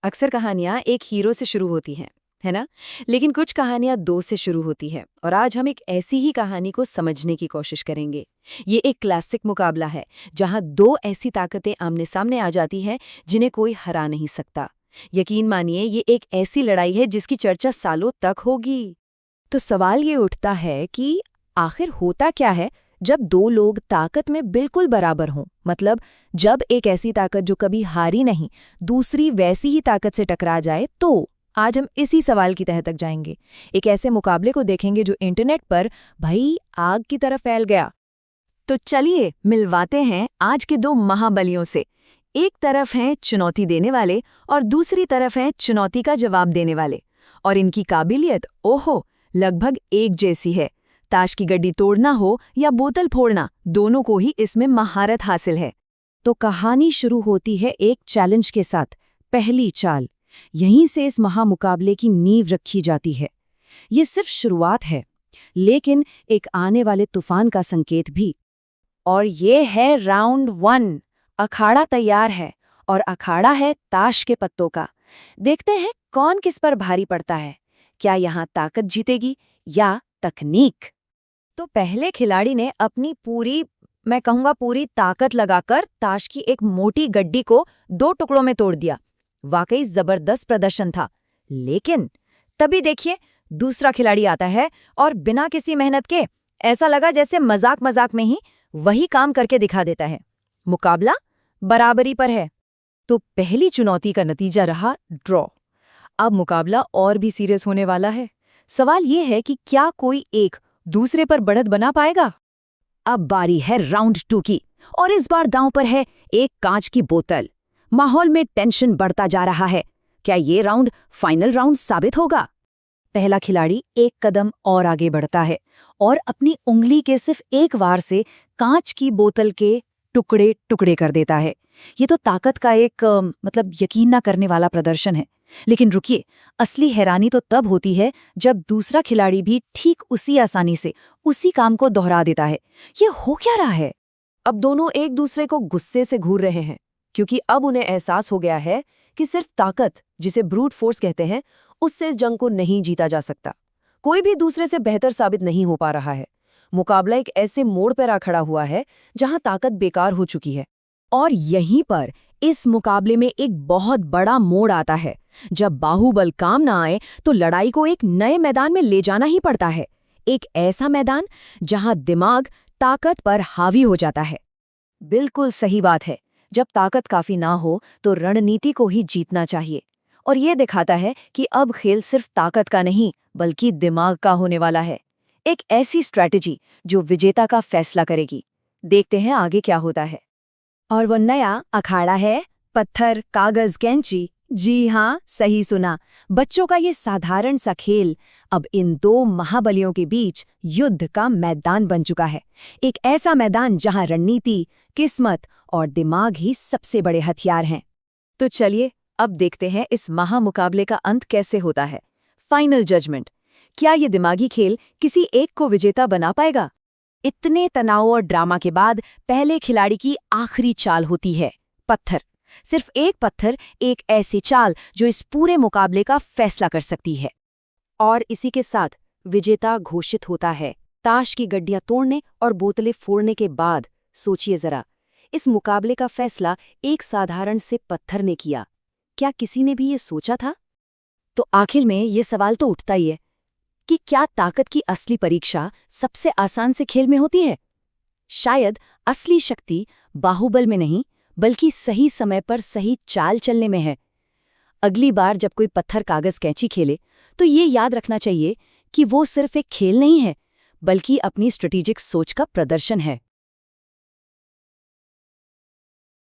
अक्सर कहानियां एक हीरो से शुरू होती हैं, है ना? लेकिन कुछ कहानियां दो से शुरू होती हैं और आज हम एक ऐसी ही कहानी को समझने की कोशिश करेंगे। ये एक क्लासिक मुकाबला है जहां दो ऐसी ताकतें आमने सामने आ जाती हैं जिन्हें कोई हरा नहीं सकता। यकीन मानिए ये एक ऐसी लड़ाई है जिसकी चर्चा सालों तक होगी। तो सवाल ये उठता है कि आखिर होता क्या है जब दो लोग ताकत में बिल्कुल बराबर हों, मतलब जब एक ऐसी ताकत जो कभी हारी नहीं दूसरी वैसी ही ताकत से टकरा जाए। तो आज हम इसी सवाल की तह तक जाएंगे, एक ऐसे मुकाबले को देखेंगे जो इंटरनेट पर भाई आग की तरह फैल गया। तो चलिए मिलवाते हैं आज के दो महाबलियों से। एक तरफ हैं चुनौती देने वाले और दूसरी तरफ हैं चुनौती का जवाब देने वाले, और इनकी काबिलियत ओहो लगभग एक जैसी है। ताश की गड्डी तोड़ना हो या बोतल फोड़ना, दोनों को ही इसमें महारत हासिल है। तो कहानी शुरू होती है एक चैलेंज के साथ, पहली चाल। यहीं से इस महामुकाबले की नींव रखी जाती है। ये सिर्फ शुरुआत है, लेकिन एक आने वाले तूफान का संकेत भी। और ये है राउंड 1। अखाड़ा तैयार है, और अखाड़ा है ताश के पत्तों का। देखते हैं कौन किस पर भारी पड़ता है। क्या यहाँ ताकत जीतेगी या तकनीक? तो पहले खिलाड़ी ने अपनी मैं कहूंगा पूरी ताकत लगाकर ताश की एक मोटी गड्डी को 2 टुकड़ों में तोड़ दिया। वाकई जबरदस्त प्रदर्शन था। लेकिन तभी देखिए दूसरा खिलाड़ी आता है और बिना किसी मेहनत के ऐसा लगा जैसे मजाक मजाक में ही वही काम करके दिखा देता है। मुकाबला बराबरी पर है। तो पहली चुनौती का नतीजा रहा ड्रॉ। अब मुकाबला और भी सीरियस होने वाला है। सवाल ये है कि क्या कोई एक दूसरे पर बढ़त बना पाएगा? अब बारी है राउंड 2 की, और इस बार दांव पर है एक कांच की बोतल। माहौल में टेंशन बढ़ता जा रहा है। क्या ये राउंड फाइनल राउंड साबित होगा? पहला खिलाड़ी एक कदम और आगे बढ़ता है और अपनी उंगली के सिर्फ एक वार से कांच की बोतल के टुकड़े टुकड़े कर देता है। ये तो ताकत का एक यकीन न करने वाला प्रदर्शन है। लेकिन रुकिए, असली हैरानी तो तब होती है जब दूसरा खिलाड़ी भी ठीक उसी आसानी से उसी काम को दोहरा देता है। ये हो क्या रहा है? अब दोनों एक दूसरे को गुस्से से घूर रहे हैं, क्योंकि अब उन्हें एहसास हो गया है कि सिर्फ ताकत, जिसे ब्रूट फोर्स कहते हैं, उससे इस जंग को नहीं जीता जा सकता। कोई भी दूसरे से बेहतर साबित नहीं हो पा रहा है। मुकाबला एक ऐसे मोड़ पर आ खड़ा हुआ है जहां ताकत बेकार हो चुकी है। और यहीं पर इस मुकाबले में एक बहुत बड़ा मोड़ आता है। जब बाहुबल काम ना आए तो लड़ाई को एक नए मैदान में ले जाना ही पड़ता है। एक ऐसा मैदान जहां दिमाग ताकत पर हावी हो जाता है। बिल्कुल सही बात है। जब ताकत काफी ना हो तो रणनीति को ही जीतना चाहिए। और ये दिखाता है कि अब खेल सिर्फ ताकत का नहीं बल्कि दिमाग का होने वाला है। एक ऐसी स्ट्रैटेजी जो विजेता का फैसला करेगी। देखते हैं आगे क्या होता है। और वो नया अखाड़ा है पत्थर कागज कैंची। जी हाँ, सही सुना। बच्चों का ये साधारण सा खेल अब इन दो महाबलियों के बीच युद्ध का मैदान बन चुका है। एक ऐसा मैदान जहां रणनीति, किस्मत और दिमाग ही सबसे बड़े हथियार हैं। तो चलिए अब देखते हैं इस महामुकाबले का अंत कैसे होता है। Final judgment. क्या ये दिमागी खेल किसी एक को विजेता बना पाएगा? इतने तनाव और ड्रामा के बाद पहले खिलाड़ी की आखिरी चाल होती है पत्थर। सिर्फ एक पत्थर, एक ऐसी चाल जो इस पूरे मुकाबले का फैसला कर सकती है। और इसी के साथ विजेता घोषित होता है। ताश की गड्डियां तोड़ने और बोतलें फोड़ने के बाद सोचिए जरा, इस मुकाबले का फैसला एक साधारण से पत्थर ने किया। क्या किसी ने भी ये सोचा था? तो आखिर में ये सवाल तो उठता ही है कि क्या ताकत की असली परीक्षा सबसे आसान से खेल में होती है? शायद असली शक्ति बाहुबल में नहीं बल्कि सही समय पर सही चाल चलने में है। अगली बार जब कोई पत्थर कागज कैंची खेले तो ये याद रखना चाहिए कि वो सिर्फ एक खेल नहीं है बल्कि अपनी स्ट्रेटेजिक सोच का प्रदर्शन है।